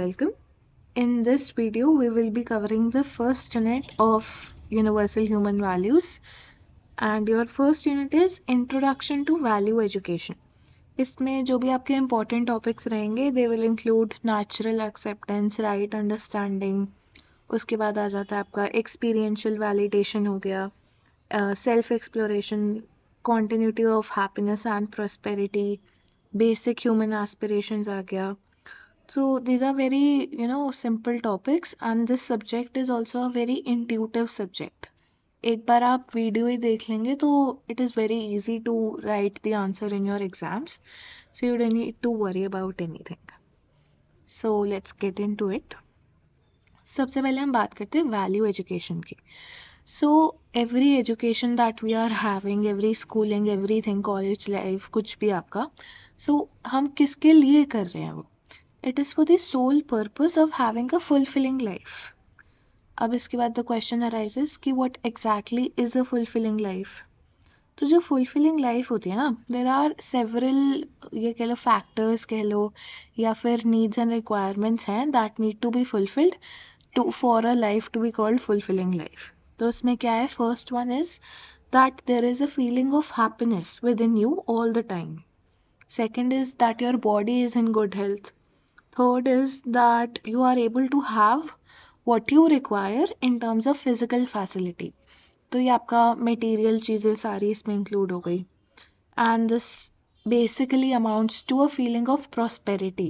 welcome. In this video, we will be covering the first unit of Universal Human Values, and your first unit is Introduction to Value Education. इसमें जो भी आपके important topics रहेंगे, they will include natural acceptance, right understanding. उसके बाद आ जाता है आपका experiential validation हो गया, self exploration, continuity of happiness and prosperity, basic human aspirations आ गया. So these are very, simple topics, and this subject is also a very intuitive subject. एक बार आप वीडियो ही देख लेंगे तो it is very easy to write the answer in your exams. So you don't need to worry about anything. So let's get into it. सबसे पहले हम बात करते हैं वैल्यू एजुकेशन की. So every education that we are having, every schooling, everything, college life, कुछ भी आपका, so हम किसके लिए कर रहे हैं वो? It is for the sole purpose of having a fulfilling life. अब इसके बाद the question arises कि what exactly is a fulfilling life? तो जो fulfilling life होती है ना, there are several ये कह लो factors कह लो या फिर needs and requirements हैं that need to be fulfilled for a life to be called fulfilling life. तो उसमें क्या है? First one is that there is a feeling of happiness within you all the time. Second is that your body is in good health. Third is that you are able to have what you require in terms of physical facility. तो ये आपका material चीज़ें सारी इसमें include हो गई. And this basically amounts to a feeling of prosperity.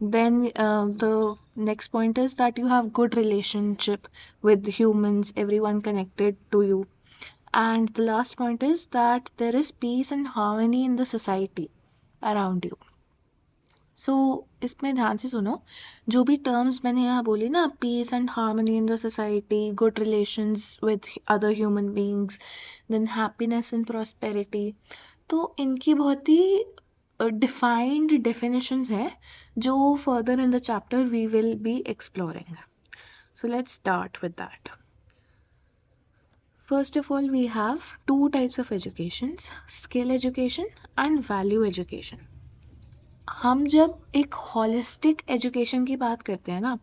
Then the next point is that you have good relationship with humans, everyone connected to you. And the last point is that there is peace and harmony in the society around you. सो इसमें ध्यान से सुनो, जो भी terms मैंने यहाँ बोली ना, peace and harmony in the society, good relations with other human beings, then happiness and prosperity, तो इनकी बहुत ही डिफाइंड डेफिनेशंस हैं जो further in the chapter we will be exploring. So let's start with that. First of all, we have two types of educations, skill education and value education. हम जब एक holistic education की बात करते हैं ना,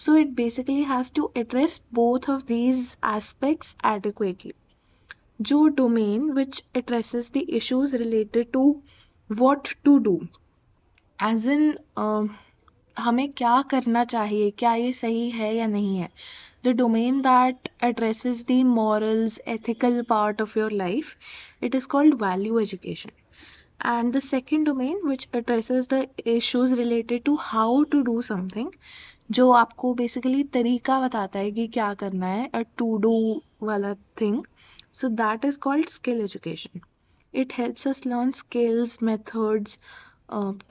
so it basically has to address both of these aspects adequately. जो domain which addresses the issues related to what to do, as in हमें क्या करना चाहिए, क्या ये सही है या नहीं है. The domain that addresses the morals, ethical part of your life, it is called value education. And the second domain which addresses the issues related to how to do something, जो आपको basically तरीका बताता है कि क्या करना है, a to do वाला thing, so that is called skill education. It helps us learn skills, methods,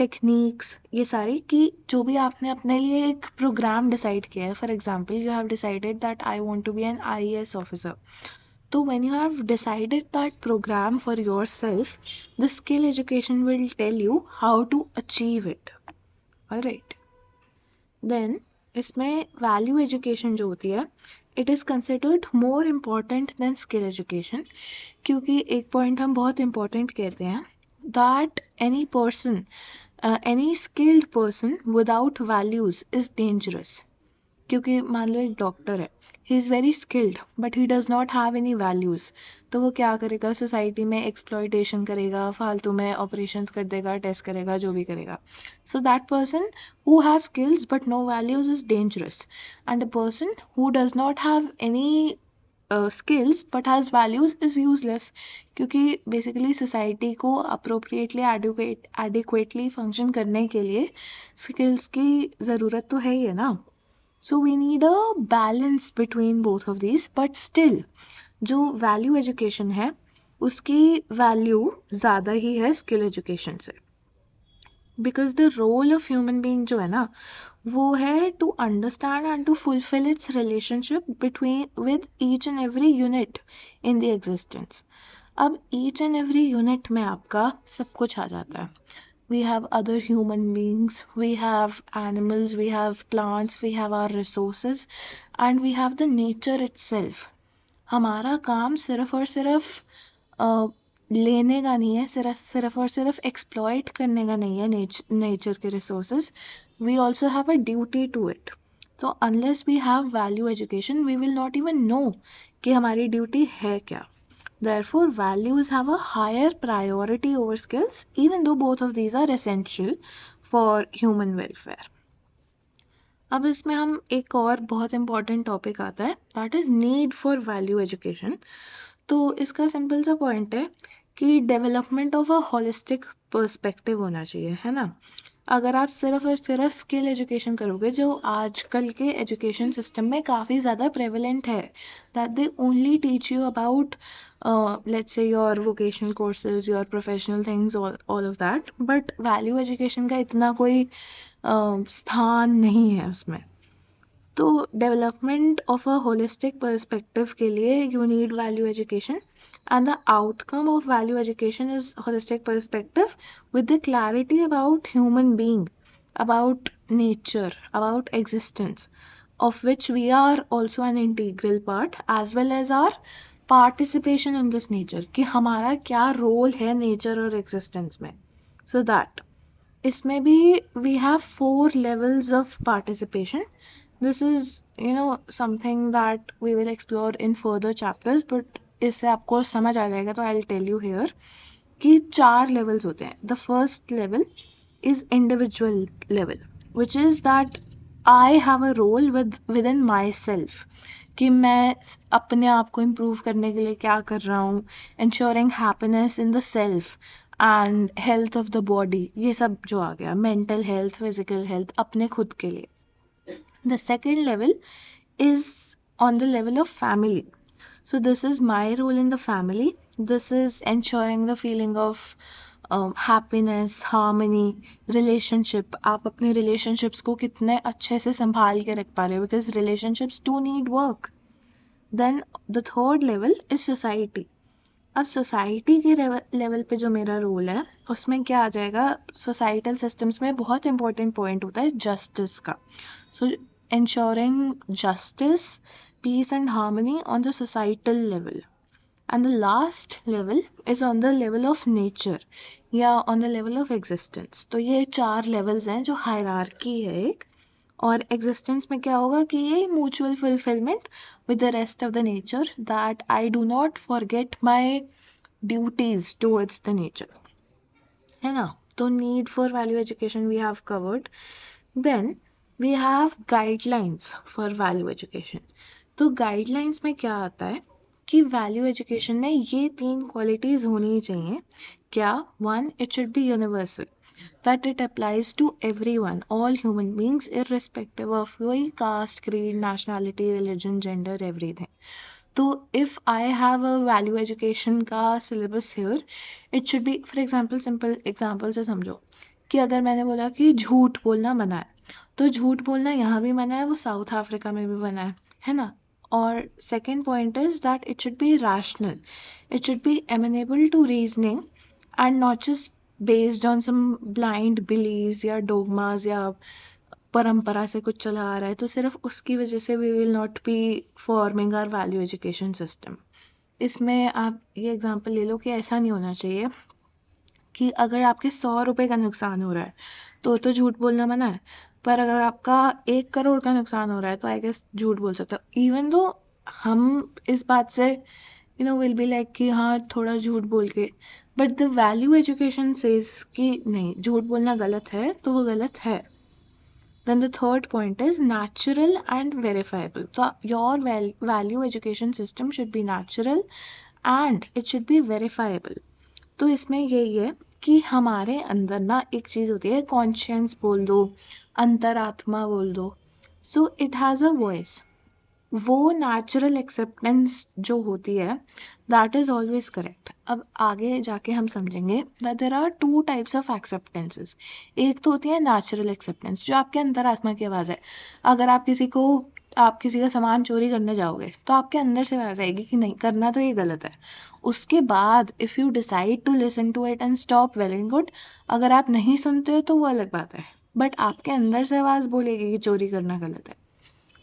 techniques, ये सारी, कि जो भी आपने अपने लिए एक प्रोग्राम डिसाइड किया है. For example, you have decided that I want to be an IAS officer. So when you have decided that program for yourself, the skill education will tell you how to achieve it. Alright. Then इसमें value education जो होती है, it is considered more important than skill education, क्योंकि एक point हम बहुत important कहते हैं, that any person, any skilled person without values is dangerous. क्योंकि मान लो एक डॉक्टर है, he is very skilled but he does not have any values, तो वो क्या करेगा? सोसाइटी में एक्सप्लॉयटेशन करेगा, फालतू में ऑपरेशंस कर देगा, टेस्ट करेगा, जो भी करेगा. So that person who has skills but no values is dangerous, and a person who does not have any skills but has values is useless, क्योंकि basically society को appropriately adequately function करने के लिए skills की ज़रूरत तो है ही है ना. So we need a balance between both of these, but still जो value education है उसकी value ज़्यादा ही है skill education से, because the role of human being जो है ना, वो है to understand and to fulfill its relationship with each and every unit in the existence. अब each and every unit में आपका सब कुछ आ जाता है. We have other human beings, we have animals, we have plants, we have our resources, and we have the nature itself. हमारा काम सिर्फ और सिर्फ लेने का नहीं है, सिर्फ सिर्फ और सिर्फ एक्सप्लॉइट करने का नहीं है नेचर के resources. We also have a duty to it. तो unless we have value education we will not even know कि हमारी ड्यूटी है क्या. Therefore, values have a higher priority over skills, even though both of these are essential for human welfare. अब इसमें हम एक और बहुत इंपॉर्टेंट टॉपिक आता है, that is need for value education. तो इसका सिंपल सा पॉइंट है कि development of a holistic perspective होना चाहिए, है ना. अगर आप सिर्फ और सिर्फ स्किल एजुकेशन करोगे, जो आजकल के एजुकेशन सिस्टम में काफ़ी ज़्यादा प्रेवलेंट है, that they only teach you about let's say your vocational courses, your professional things, all of that, but value education का इतना कोई स्थान नहीं है उसमें. तो development of a holistic perspective के लिए you need value education, and the outcome of value education is holistic perspective with the clarity about human being, about nature, about existence, of which we are also an integral part, as well as our participation in this nature, कि हमारा क्या role है nature और existence में. So that इसमें भी we have 4 levels of participation. This is something that we will explore in further chapters, but इससे आपको समझ आ जाएगा, तो I will tell you here कि 4 लेवल्स होते हैं. The first level is individual level, which is that I have a role within myself, कि मैं अपने आप को इम्प्रूव करने के लिए क्या कर रहा हूँ, ensuring happiness in the self and health of the body, ये सब जो आ गया, मेंटल हेल्थ, फिजिकल हेल्थ, अपने खुद के लिए. The second level is on the level of family. So this is my role in the family. This is ensuring the feeling of happiness, harmony, relationship. आप अपने relationships को कितने अच्छे से संभाल के रख पा रहे हो, because relationships do need work. Then the third level is society. अब सोसाइटी के लेवल पे जो मेरा रोल है उसमें क्या आ जाएगा, सोसाइटल सिस्टम्स में बहुत इंपॉर्टेंट पॉइंट होता है जस्टिस का. सो ensuring justice, peace and harmony on the societal level. And the last level is on the level of nature या on the level of existence. तो ये 4 levels हैं जो hierarchy है एक, और existence में क्या होगा कि ये mutual fulfillment with the rest of the nature, that I do not forget my duties towards the nature, है ना. तो need for value education we have covered. Then we have guidelines for value education. तो guidelines में क्या आता है कि value education में ये 3 qualities होनी चाहिए. क्या? 1, it should be universal, that it applies to everyone, all human beings, irrespective of कोई caste, creed, nationality, religion, gender, everything. तो if I have a value education का syllabus here, it should be, for example, simple example से समझो कि अगर मैंने बोला कि झूठ बोलना मना है, तो झूठ बोलना यहाँ भी मना है, वो साउथ अफ्रीका में भी मना है ना. और second point is that it should be rational, it should be amenable to reasoning and not just based on some blind beliefs या डोगमास या परंपरा से कुछ चला आ रहा है, तो सिर्फ उसकी वजह से we will not be forming our value education system. इसमें आप ये एग्जांपल ले लो कि ऐसा नहीं होना चाहिए कि अगर आपके 100 रुपए का नुकसान हो रहा है तो झूठ बोलना मना है, पर अगर आपका 1 करोड़ का नुकसान हो रहा है तो आई गेस झूठ बोल सकते हो. इवन दो हम इस बात से विल बी लाइक कि हाँ थोड़ा झूठ बोल के, but the value education says कि नहीं, झूठ बोलना गलत है तो वो गलत है. Then the third point is natural and verifiable. So your value education system should be natural and it should be verifiable. तो इसमें यही है कि हमारे अंदर ना एक चीज़ होती है, कॉन्शियंस बोल दो, अंतरात्मा बोल दो. So it has a voice. वो नेचुरल एक्सेप्टेंस जो होती है दैट इज़ ऑलवेज करेक्ट. अब आगे जाके हम समझेंगे that there are 2 types of acceptances. एक तो होती है नेचुरल एक्सेप्टेंस, जो आपके अंतरात्मा की आवाज़ है. अगर आप किसी का सामान चोरी करने जाओगे तो आपके अंदर से आवाज़ आएगी कि नहीं करना, तो ये गलत है. उसके बाद if you decide to listen to it and stop, well and good. अगर आप नहीं सुनते हो तो वो अलग बात है, बट आपके अंदर से आवाज़ बोलेगी कि चोरी करना गलत है.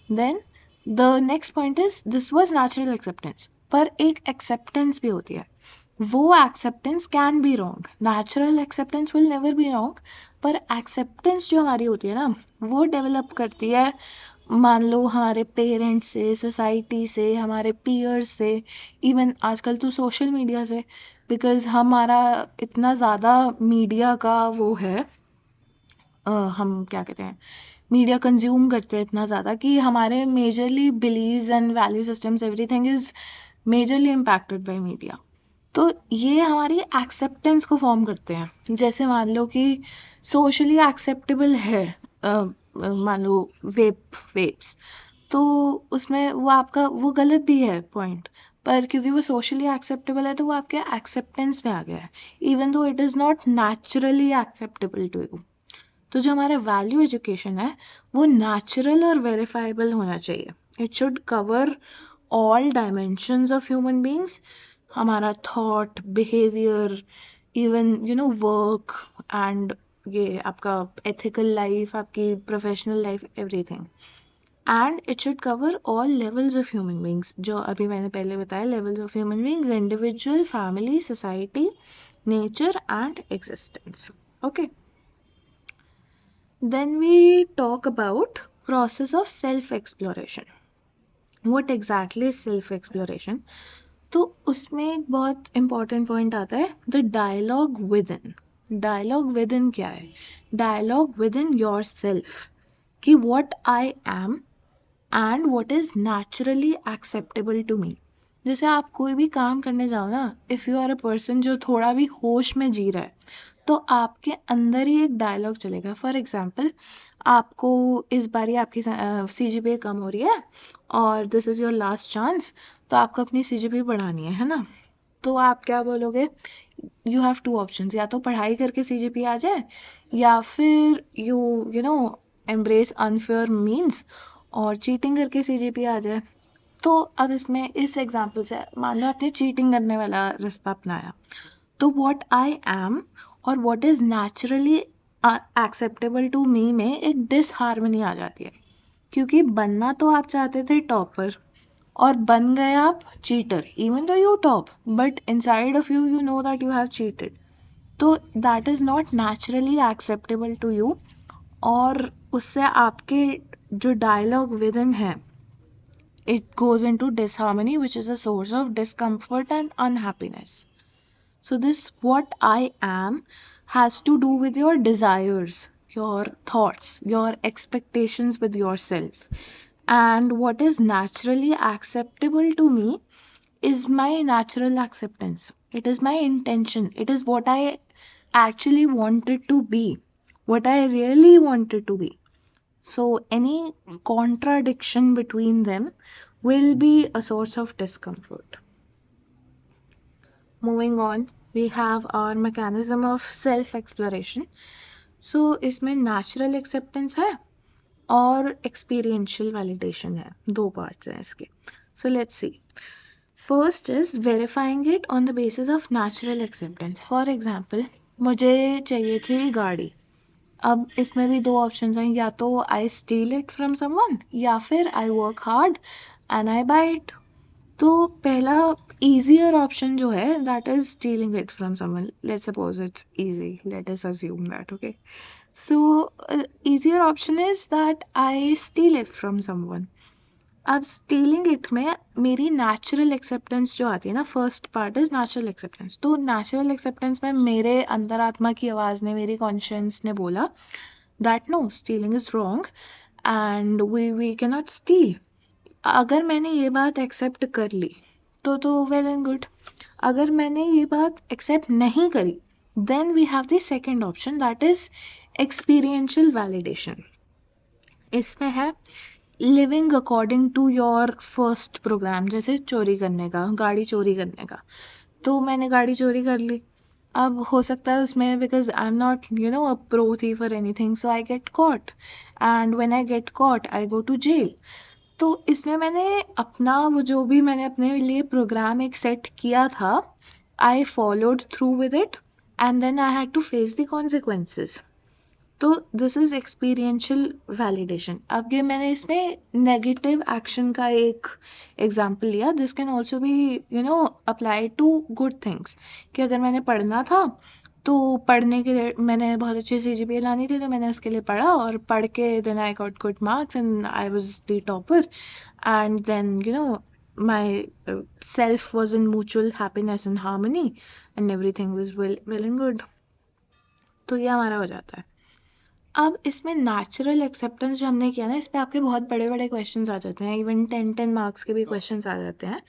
Then the next point is this was natural acceptance, पर एक एक्सेप्टेंस भी होती है. वो acceptance can be wrong, natural acceptance will never be wrong, पर एक्सेप्टेंस जो हमारी होती है ना वो डेवलप करती है, मान लो हमारे पेरेंट्स से, सोसाइटी से, हमारे पीयर्स से, इवन आजकल तो सोशल मीडिया से, बिकॉज हमारा इतना ज़्यादा मीडिया का वो है, हम क्या कहते हैं, मीडिया कंज्यूम करते हैं इतना ज़्यादा कि हमारे majorly believes and value systems everything is majorly impacted by media. तो ये हमारी एक्सेप्टेंस को फॉर्म करते हैं। जैसे मान लो कि सोशली एक्सेप्टेबल है, मान लो वेप्स, तो उसमें वो आपका वो गलत भी है पॉइंट, पर क्योंकि वो सोशली एक्सेप्टेबल है तो वो आपके एक्सेप्टेंस में आ गया है, even though it is not naturally acceptable to you. तो जो हमारा वैल्यू एजुकेशन है वो नेचुरल और वेरीफाइबल होना चाहिए। It should cover all dimensions of human beings, हमारा thought, behaviour, even work and ये आपका एथिकल लाइफ, आपकी professional life, everything. And it should cover all levels of human beings, जो अभी मैंने पहले बताया, levels of human beings, individual, family, society, nature and existence. Okay, then we talk about process of self exploration. What exactly is self exploration? तो उसमें एक बहुत important point आता है, the dialogue within. Dialogue within क्या है? Dialogue within yourself, कि what I am and what is naturally acceptable to me. जैसे आप कोई भी काम करने जाओ ना, if you are a person जो थोड़ा भी होश में जी रहा है, तो आपके अंदर ही एक डायलॉग चलेगा। फॉर एग्जाम्पल, आपको इस बारी आपकी CGPA कम हो रही है और this is your last chance, तो आपको अपनी CGPA बढ़ानी है ना, तो आप क्या बोलोगे? यू हैव टू ऑप्शंस, या तो पढ़ाई करके CGPA आ जाए, या फिर you know embrace unfair means और चीटिंग करके CGPA आ जाए। तो अब इसमें इस एग्जाम्पल से मान लो आपने चीटिंग करने वाला रास्ता अपनाया, तो व्हाट आई एम और what is naturally acceptable to me में एक डिसहार्मनी आ जाती है, क्योंकि बनना तो आप चाहते थे टॉपर और बन गए आप cheater, even though you top, but inside of you you know that you have cheated, तो that is not naturally acceptable to you, और उससे आपके जो डायलॉग विद इन है, it goes into disharmony, which is a source of discomfort and unhappiness. So this what I am has to do with your desires, your thoughts, your expectations with yourself. And what is naturally acceptable to me is my natural acceptance. It is my intention. It is what I actually wanted to be, what I really wanted to be. So any contradiction between them will be a source of discomfort. Moving on, we have our mechanism of self-exploration. So इसमें natural acceptance है और experiential validation है, दो parts हैं इसके. So let's see. First is verifying it on the basis of natural acceptance. For example, मुझे चाहिए थी गाड़ी, अब इसमें भी दो ऑप्शंस हैं, या तो I steal it from someone या फिर I work hard and I buy it. तो पहला easier option जो है that is stealing it from someone. Let's suppose it's easy. Let us assume that, okay? So easier option is that I steal it from someone. अब stealing it में मेरी natural acceptance जो आती है ना, first part is natural acceptance. तो natural acceptance में मेरे अंतरात्मा की आवाज़ ने, मेरी conscience ने बोला that no, stealing is wrong and we cannot steal. अगर मैंने ये बात एक्सेप्ट कर ली तो वेल एंड गुड। अगर मैंने ये बात एक्सेप्ट नहीं करी, then we have the second option, that is experiential validation. इसमें है living according to your first program, जैसे चोरी करने का, गाड़ी चोरी करने का। तो मैंने गाड़ी चोरी कर ली, अब हो सकता है उसमें, because I am not a pro thief और anything, so I get caught, and when I get caught I go to jail. तो इसमें मैंने अपना वो जो भी मैंने अपने लिए प्रोग्राम एक सेट किया था, I followed through with it and then I had to face the consequences. तो दिस इज एक्सपीरियंशियल वैलिडेशन. अब ये मैंने इसमें नेगेटिव एक्शन का एक एग्जाम्पल लिया. This can also be apply to good things. कि अगर मैंने पढ़ना था तो पढ़ने के लिए मैंने बहुत अच्छी CGPA लानी थी, तो मैंने उसके लिए पढ़ा और पढ़ के then I got good marks and I was the topper. And then my self was in mutual happiness and harmony and everything was well and good. तो ये हमारा हो जाता है. अब इसमें नेचुरल एक्सेप्टेंस जो हमने किया ना, इस पे आपके बहुत बड़े बड़े क्वेश्चंस आ जाते हैं, इवन 10 मार्क्स के भी क्वेश्चंस आ जाते हैं.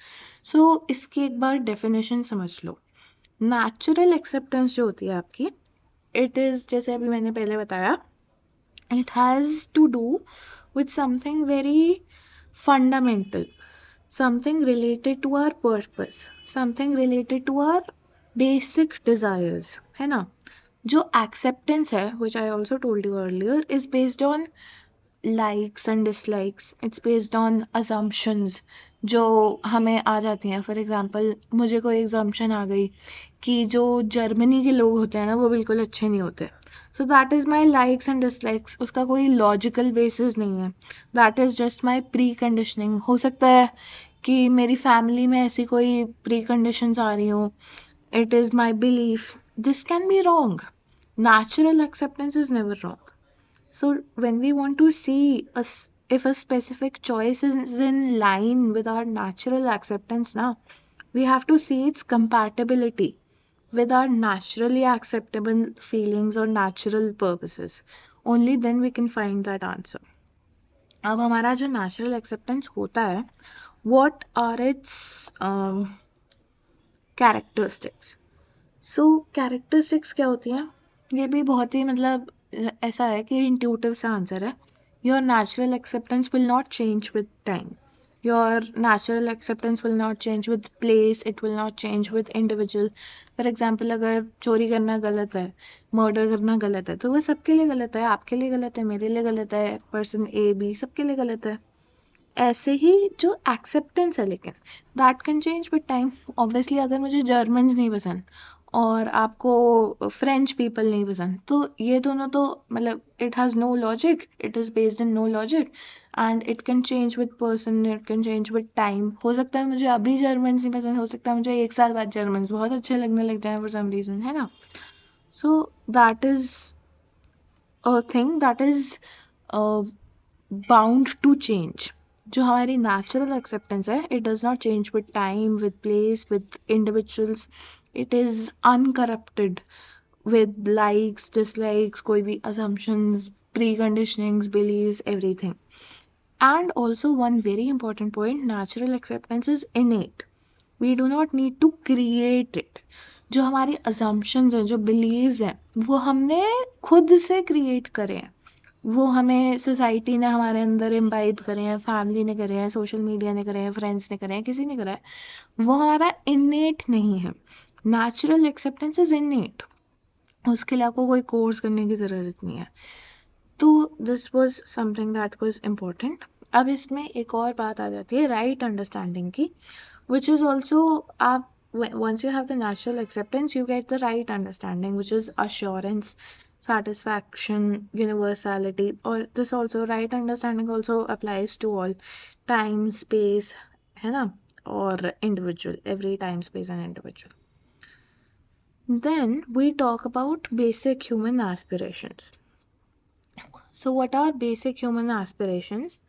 सो इसकी एक बार डेफिनेशन समझ लो. नेचुरल एक्सेप्टेंस जो होती है आपकी, इट इज जैसे अभी मैंने पहले बताया, it has to do with something very fundamental, something related to our purpose, something related to our basic desires, है ना. जो acceptance है, which I also told you earlier, is based on likes and dislikes. It's based on assumptions जो हमें आ जाती हैं. For example मुझे कोई assumption आ गई कि जो जर्मनी के लोग होते हैं ना वो बिल्कुल अच्छे नहीं होते. सो that is my likes and dislikes. उसका कोई लॉजिकल बेसिस नहीं है. That is just my pre conditioning. हो सकता है कि मेरी फैमिली में ऐसी कोई प्री कंडीशंस आ रही हो. It is my belief. This can be wrong. Natural acceptance is never wrong. So when we want to see if a specific choice is in line with our natural acceptance now, we have to see its compatibility with our naturally acceptable feelings or natural purposes. Only then we can find that answer. अब हमारा जो natural acceptance होता है, what are its characteristics? So characteristics क्या होती हैं? ये भी बहुत ही मतलब ऐसा है कि इंट्यूटिव सा आंसर है. Your natural acceptance will not change with time. Your natural acceptance will not change with place. It will not change with individual. For example अगर चोरी करना गलत है, मर्डर करना गलत है, तो वो सबके लिए गलत है. आपके लिए गलत है, मेरे लिए गलत है, पर्सन A B सबके लिए गलत है. ऐसे ही जो एक्सेप्टेंस है, लेकिन that can change with time. Obviously अगर मुझे जर्मन्स नहीं पसंद और आपको फ्रेंच पीपल नहीं पसंद, तो ये दोनों तो मतलब it has no logic. It is based in no logic and it can change with person. It can change with time. हो सकता है मुझे अभी जर्मन्स नहीं पसंद, हो सकता है मुझे 1 साल बाद जर्मन्स बहुत अच्छे लगने लग जाए फॉर सम रीज़न, है ना. So that is a thing that is bound to change. जो हमारी नेचुरल एक्सेप्टेंस है, it does not change with time, with place, with individuals. It is uncorrupted with likes, dislikes, कोई भी assumptions, preconditionings, beliefs, everything. And also one very important point, natural acceptance is innate. We do not need to create it. जो हमारी assumptions हैं, जो beliefs हैं, वो हमने खुद से create करे हैं. वो हमें सोसाइटी ने हमारे अंदर इम्बाइब करे हैं, फैमिली ने करे हैं, सोशल मीडिया ने करे हैं, फ्रेंड्स ने करे हैं, किसी ने करा है. वो हमारा इनेट नहीं है. Natural acceptance is इनेट. उसके लिए आपको कोई कोर्स करने की ज़रूरत नहीं है. तो this was something that was important. अब इसमें एक और बात आ जाती है राइट अंडरस्टैंडिंग की, विच इज़ ऑल्सो आप once you have the natural acceptance, you get the right understanding, which is assurance, satisfaction, universality. Or this also, right understanding also applies to all time, space, है ना, or individual, every time, space and individual. Then we talk about basic human aspirations. So what are basic human aspirations?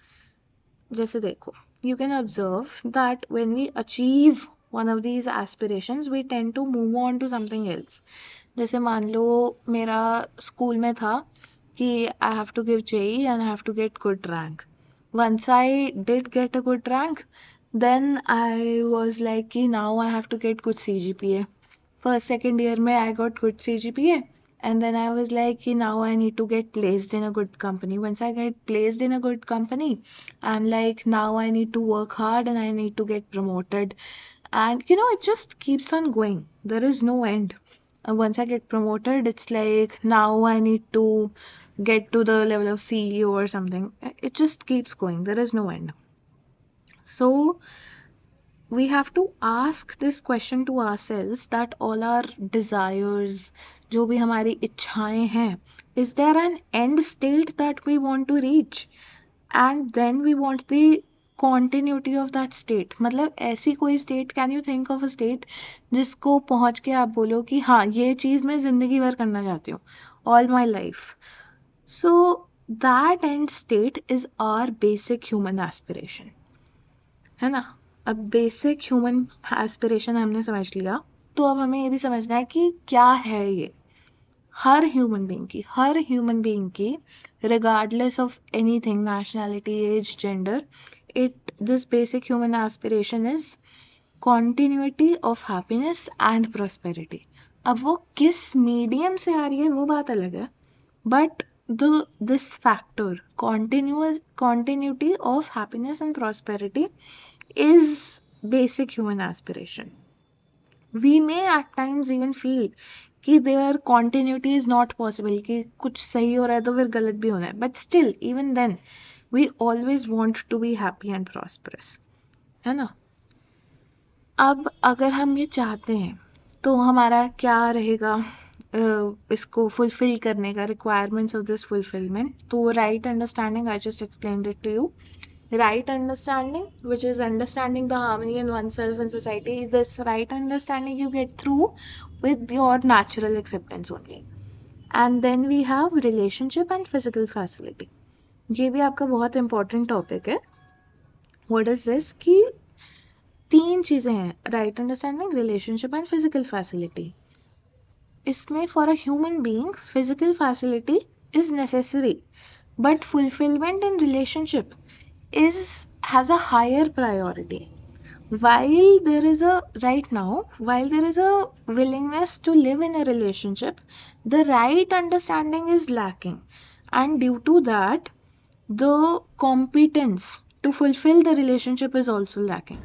जैसे देखो, you can observe that when we achieve one of these aspirations, we tend to move on to something else. जैसे मान लो मेरा school में था कि I have to give JEE and I have to get good rank. Once I did get a good rank, then I was like कि now I have to get good CGPA. First, second year में I got good CGPA. And then I was like, now I need to get placed in a good company. Once I get placed in a good company, I'm like, now I need to work hard and I need to get promoted. And it just keeps on going. There is no end. And once I get promoted, it's like, now I need to get to the level of CEO or something. It just keeps going. There is no end. So we have to ask this question to ourselves that all our desires, जो भी हमारी इच्छाएं हैं, is there an end state that we want to reach? And then we want the continuity of that state. मतलब ऐसी कोई state, can you think of a state जिसको पहुंच के आप बोलो कि हाँ ये चीज़ मैं जिंदगी भर करना चाहती हूँ, all my life. So that end state is our basic human aspiration, है ना. अब बेसिक ह्यूमन एस्पिरेशन हमने समझ लिया, तो अब हमें ये भी समझना है कि क्या है ये. हर ह्यूमन बीइंग की regardless of anything, nationality, age, gender, this basic human aspiration is continuity of happiness and prosperity. अब वो किस मीडियम से आ रही है वो बात अलग है, but this factor, continuity of happiness and prosperity, is basic human aspiration. We may at times even feel कि their continuity is not possible, कि कुछ सही हो रहा है तो फिर गलत भी होना है, but still even then we always want to be happy and prosperous, है ना. अब अगर हम ये चाहते हैं तो हमारा क्या रहेगा इसको फुलफिल करने का, रिक्वायरमेंट्स ऑफ दिस फुलफिलमेंट. तो right understanding, I just explained it to you. Right understanding, which is understanding the harmony in oneself and society. This right understanding you get through with your natural acceptance only. And then we have relationship and physical facility. ये भी आपका बहुत important topic है. What is this? कि 3 चीज़ें हैं, right understanding, relationship and physical facility. इसमें for a human being, physical facility is necessary, but fulfillment in relationship has a higher priority. While there is a willingness to live in a relationship, the right understanding is lacking, and due to that the competence to fulfill the relationship is also lacking.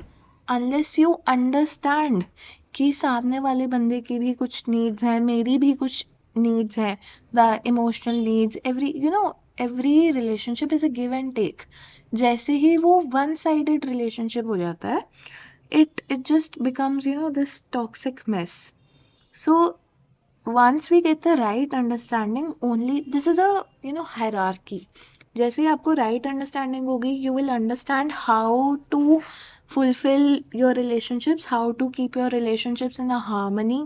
Unless you understand कि सामने वाले बंदे की भी कुछ needs हैं, मेरी भी कुछ needs हैं, the emotional needs, every relationship is a give and take. जैसे ही वो one sided relationship हो जाता है, it just becomes this toxic mess. So once we get the right understanding, only this is a hierarchy. जैसे ही आपको right understanding होगी, you will understand how to fulfill your relationships, how to keep your relationships in a harmony,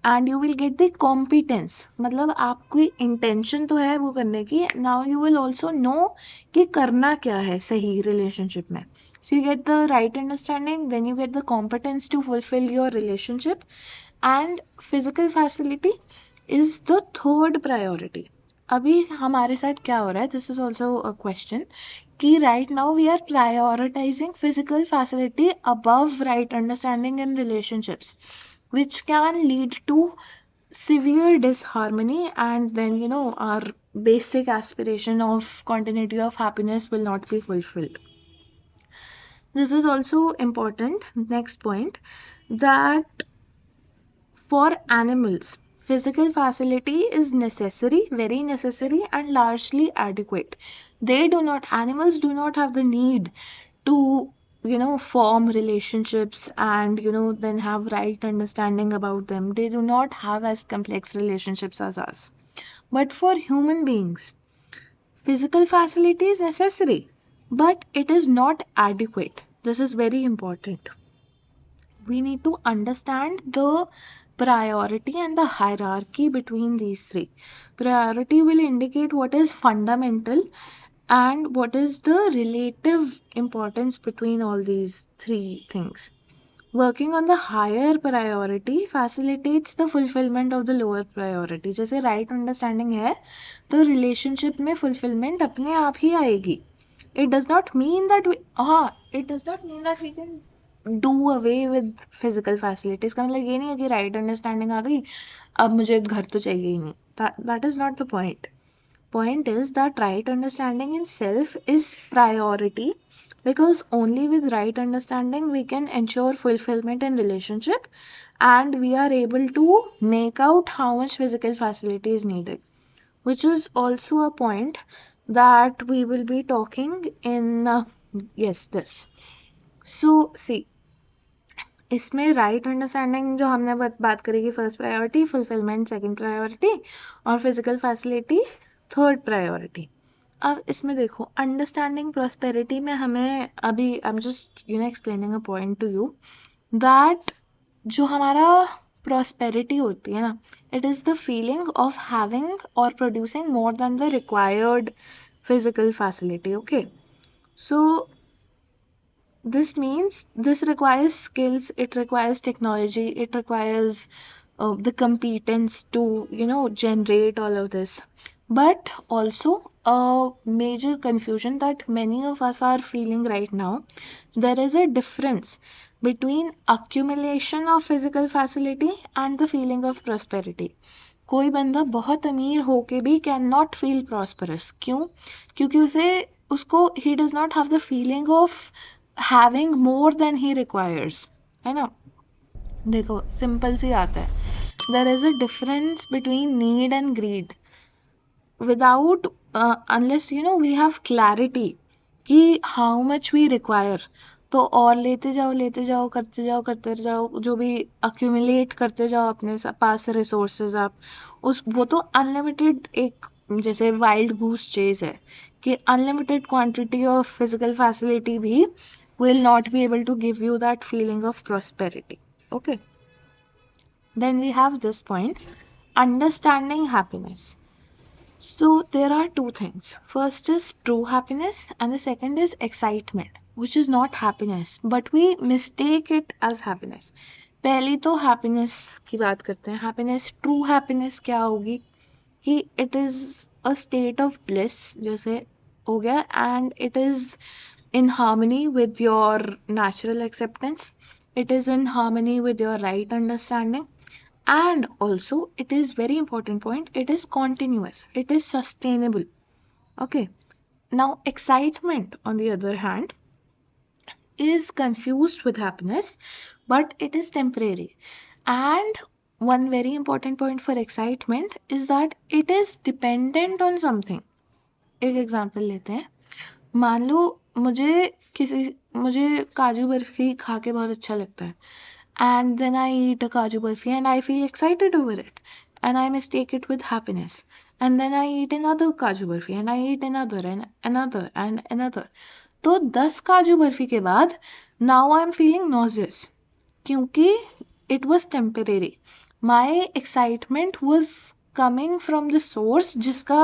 and you will get the competence. मतलब आपकी intention तो है वो करने की, now you will also know कि करना क्या है सही relationship में. So you get the right understanding, then you get the competence to fulfill your relationship, and physical facility is the third priority. अभी हमारे साथ क्या हो रहा है, this is also a question, कि right now we are prioritizing physical facility above right understanding in relationships, which can lead to severe disharmony, and then our basic aspiration of continuity of happiness will not be fulfilled. This is also important, next point, that for animals physical facility is necessary, very necessary, and largely adequate. Animals do not have the need to form relationships and then have right understanding about them. They do not have as complex relationships as us. But for human beings, physical facility is necessary, but it is not adequate. This is very important. We need to understand the priority and the hierarchy between these three. Priority will indicate what is fundamental and what is the relative importance between all these three things. Working on the higher priority facilitates the fulfillment of the lower priority. जैसे right understanding है तो relationship में fulfillment अपने आप ही आएगी. It does not mean that we can do away with physical facilities. का मतलब ये नहीं है कि right understanding आ गई अब मुझे घर तो चाहिए ही नहीं. That is not the point. Point is that right understanding in self is priority, because only with right understanding we can ensure fulfillment in relationship, and we are able to make out how much physical facility is needed, which is also a point that we will be talking in this. So see, इसमें right understanding जो हमने बात करी कि first priority, fulfilment second priority, और physical facility third priority. अब इसमें देखो अंडरस्टैंडिंग प्रॉस्पेरिटी में हमें अभी I am just explaining a point to you that जो हमारा प्रॉस्पेरिटी होती है ना, it is the feeling of having और producing more than the required physical facility. Okay, so this means this requires skills, it requires technology, it requires the competence to generate all of this. But also a major confusion that many of us are feeling right now, there is a difference between accumulation of physical facility and the feeling of prosperity. कोई बंदा बहुत अमीर होके भी can not feel prosperous. क्यों? क्योंकि उसको ही does not have the feeling of having more than he requires, है ना। देखो सिंपल सी आता है, there is a difference between need and greed. Without unless we have clarity कि हाउ मच वी रिक्वायर, तो और लेते जाओ करते जाओ जो भी अक्यूमुलेट करते जाओ अपने पास रिसोर्सेज आप वो तो अनलिमिटेड एक जैसे वाइल्ड गूस चेज है कि unlimited quantity of physical facility भी will not be able to give you that feeling of prosperity. Okay, then we have this point, understanding happiness. So there are two things, first is true happiness and the second is excitement, which is not happiness but we mistake it as happiness. पहली तो happiness की बात करते हैं। happiness, true happiness क्या होगी कि it is a state of bliss जैसे हो गया, and it is in harmony with your natural acceptance, it is in harmony with your right understanding, and also it is very important point, it is continuous, it is sustainable. Okay, now excitement on the other hand is confused with happiness but it is temporary, and one very important point for excitement is that it is dependent on something. एक example लेते हैं, मान लो मुझे काजू बर्फी खा के बहुत अच्छा लगता है, and then I eat a kaju barfi and I feel excited over it and I mistake it with happiness, and then I eat another kaju barfi and I eat another and another and another, तो 10 काजू बर्फी के बाद now I am feeling nauseous क्योंकि it was temporary. My excitement was coming from the source जिसका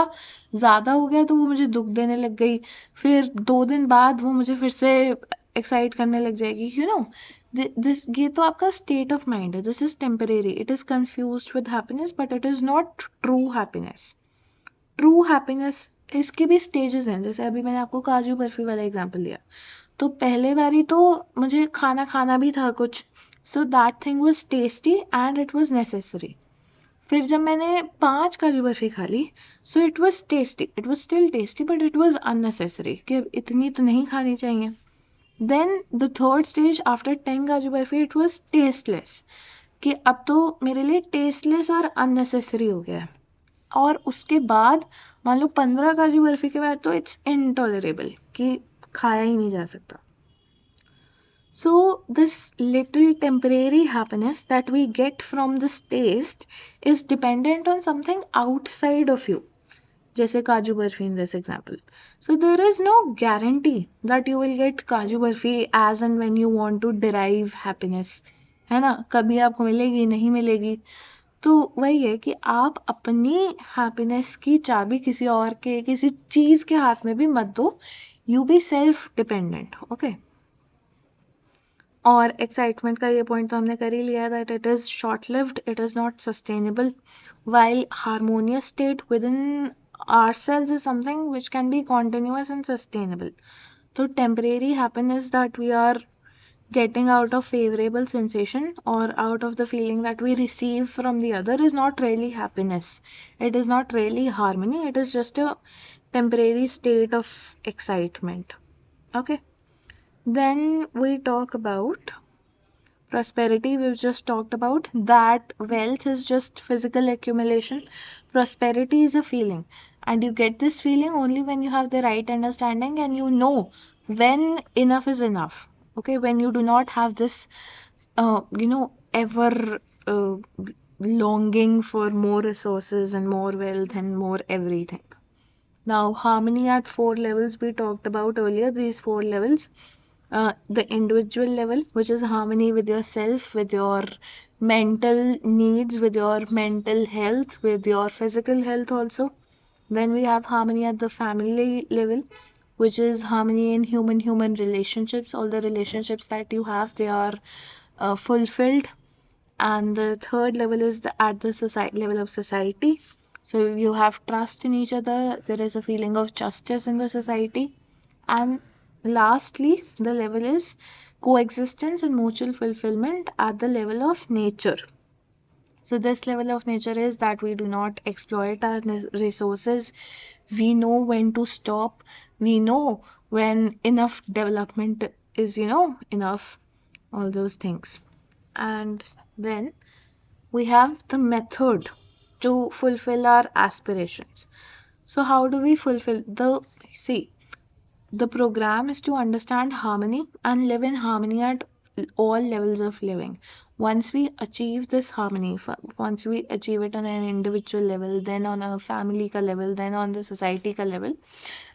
ज़्यादा हो गया तो वो मुझे दुख देने लग गई, फिर 2 दिन बाद वो मुझे फिर से एक्साइट करने लग जाएगी, दिस ये तो आपका स्टेट ऑफ माइंड है, this is temporary, it is confused with happiness but it is not true happiness. True happiness इसके भी स्टेजेस हैं, जैसे अभी मैंने आपको काजू बर्फी वाला एग्जांपल दिया, तो पहले बारी तो मुझे खाना भी था कुछ, so that thing was tasty and it was necessary. फिर जब मैंने 5 काजू बर्फी खा ली, so it was tasty, it was still tasty but it was unnecessary कि इतनी तो नहीं खानी चाहिए। Then the third stage after 10 kaju barfi it was tasteless, कि अब तो मेरे लिए टेस्टलेस और अननेसेसरी हो गया है। और उसके बाद मान लो 15 काजू बर्फी के बाद तो इट्स इनटॉलरेबल कि खाया ही नहीं जा सकता। So this little temporary happiness that we get from this taste is dependent on something outside of you, जैसे काजू barfi in this example. So there is no guarantee that you will get काजू barfi as and when you want to derive happiness, है ना, कभी आपको मिलेगी नहीं मिलेगी। तो वही है कि आप अपनी हैप्पीनेस की चाबी किसी और के किसी चीज के हाथ में भी मत दो, you be self dependent. Okay, और एक्साइटमेंट का ये पॉइंट तो हमने कर ही लिया that it is short lived, it is not sustainable, while harmonious state within ourselves is something which can be continuous and sustainable. So temporary happiness that we are getting out of favorable sensation or out of the feeling that we receive from the other is not really happiness, it is not really harmony, it is just a temporary state of excitement. Okay, then we talk about prosperity. We've just talked about that wealth is just physical accumulation. Prosperity is a feeling, and you get this feeling only when you have the right understanding and you know when enough is enough. Okay, when you do not have this ever longing for more resources and more wealth and more everything. Now, harmony at 4 levels we talked about earlier, these 4 levels. The individual level, which is harmony with yourself, with your mental needs, with your mental health, with your physical health also. Then we have harmony at the family level, which is harmony in human-human relationships. All the relationships that you have, they are fulfilled. And the third level is at the society level of society. So you have trust in each other. There is a feeling of justice in the society. And lastly, the level is coexistence and mutual fulfillment at the level of nature. So this level of nature is that we do not exploit our resources. We know when to stop. We know when enough development is, enough. All those things. And then we have the method to fulfill our aspirations. So how do we fulfill the program is to understand harmony and live in harmony at all levels of living. Once we achieve this harmony, once we achieve it on an individual level, then on a family ka level, then on the society ka level,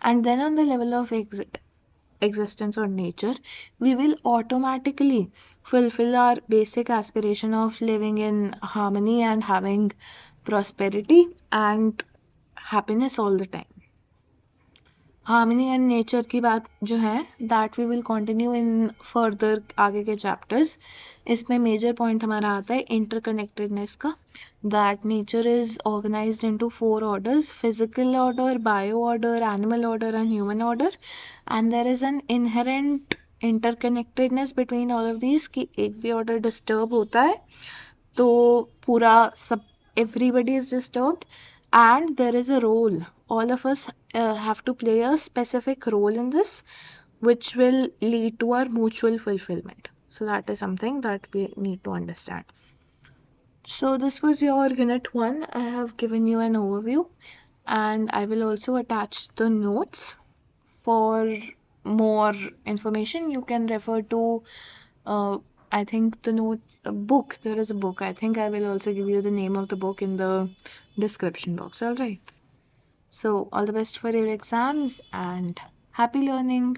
and then on the level of existence or nature, we will automatically fulfill our basic aspiration of living in harmony and having prosperity and happiness all the time. Harmony and nature की बात जो है that we will continue in further आगे के chapters. इसमें major point हमारा आता है इंटरकनेक्टेडनेस का. That nature is organised into 4 orders: physical order, bio order, animal order and human order. And there is an inherent interconnectedness between all of these कि एक भी ऑर्डर डिस्टर्ब होता है तो पूरा सब everybody is disturbed, and there is a role. All of us have to play a specific role in this, which will lead to our mutual fulfillment. So that is something that we need to understand. So this was your Unit 1. I have given you an overview, and I will also attach the notes. For more information, you can refer to I think the notes book. There is a book. I think I will also give you the name of the book in the description box. All right. So all the best for your exams and happy learning.